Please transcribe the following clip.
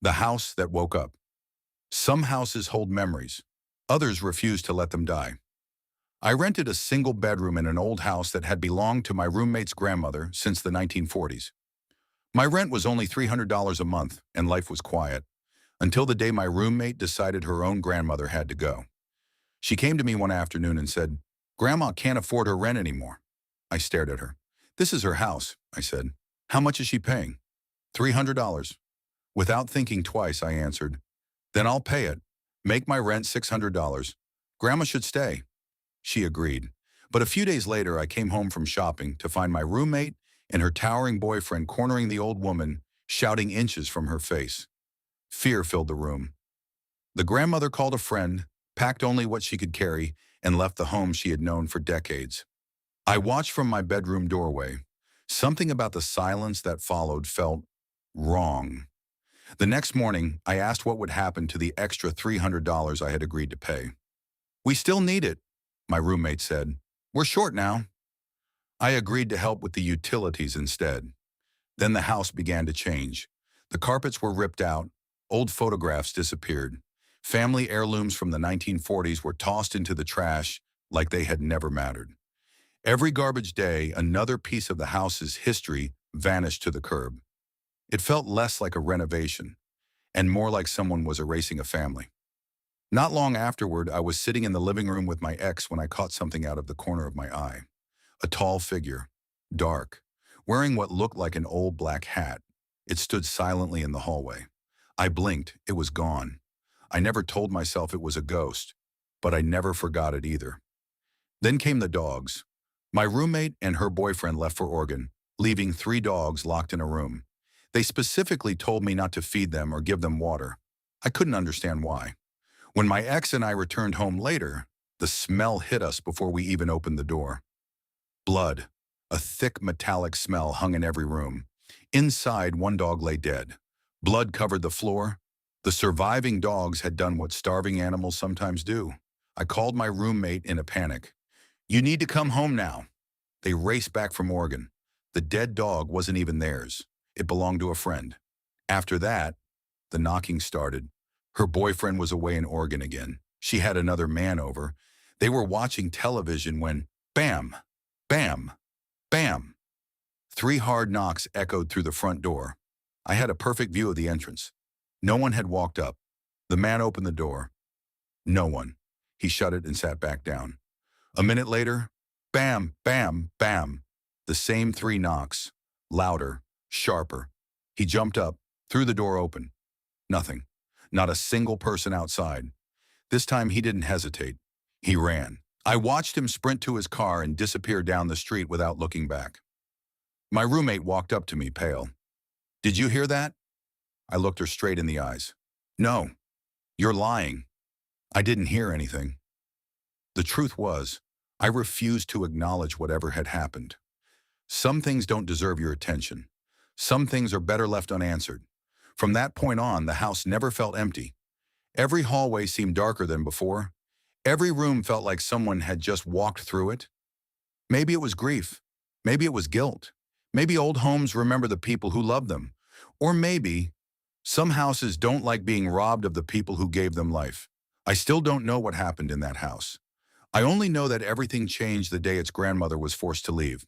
The house that woke up. Some houses hold memories. Others refuse to let them die. I rented a single bedroom in an old house that had belonged to my roommate's grandmother since the 1940s. My rent was only $300 a month, and life was quiet, until the day my roommate decided her own grandmother had to go. She came to me one afternoon and said, "Grandma can't afford her rent anymore." I stared at her. "This is her house," I said. "How much is she paying?" $300. Without thinking twice, I answered, "Then I'll pay it. Make my rent $600. Grandma should stay." She agreed. But a few days later, I came home from shopping to find my roommate and her towering boyfriend cornering the old woman, shouting inches from her face. Fear filled the room. The grandmother called a friend, packed only what she could carry, and left the home she had known for decades. I watched from my bedroom doorway. Something about the silence that followed felt wrong. The next morning, I asked what would happen to the extra $300 I had agreed to pay. "We still need it," my roommate said. "We're short now." I agreed to help with the utilities instead. Then the house began to change. The carpets were ripped out, old photographs disappeared. Family heirlooms from the 1940s were tossed into the trash like they had never mattered. Every garbage day, another piece of the house's history vanished to the curb. It felt less like a renovation, and more like someone was erasing a family. Not long afterward, I was sitting in the living room with my ex when I caught something out of the corner of my eye. A tall figure, dark, wearing what looked like an old black hat. It stood silently in the hallway. I blinked, it was gone. I never told myself it was a ghost, but I never forgot it either. Then came the dogs. My roommate and her boyfriend left for Oregon, leaving 3 dogs locked in a room. They specifically told me not to feed them or give them water. I couldn't understand why. When my ex and I returned home later, the smell hit us before we even opened the door. Blood, a thick metallic smell hung in every room. Inside, one dog lay dead. Blood covered the floor. The surviving dogs had done what starving animals sometimes do. I called my roommate in a panic. "You need to come home now." They raced back from Oregon. The dead dog wasn't even theirs. It belonged to a friend. After that, the knocking started. Her boyfriend was away in Oregon again. She had another man over. They were watching television when, bam, bam, bam. 3 hard knocks echoed through the front door. I had a perfect view of the entrance. No one had walked up. The man opened the door. No one. He shut it and sat back down. A minute later, bam, bam, bam. The same 3 knocks, louder, sharper. He jumped up, threw the door open. Nothing. Not a single person outside. This time he didn't hesitate. He ran. I watched him sprint to his car and disappear down the street without looking back. My roommate walked up to me, pale. "Did you hear that?" I looked her straight in the eyes. "No, you're lying. I didn't hear anything." The truth was, I refused to acknowledge whatever had happened. Some things don't deserve your attention. Some things are better left unanswered. From that point on, the house never felt empty. Every hallway seemed darker than before. Every room felt like someone had just walked through it. Maybe it was grief. Maybe it was guilt. Maybe old homes remember the people who loved them. Or maybe some houses don't like being robbed of the people who gave them life. I still don't know what happened in that house. I only know that everything changed the day its grandmother was forced to leave.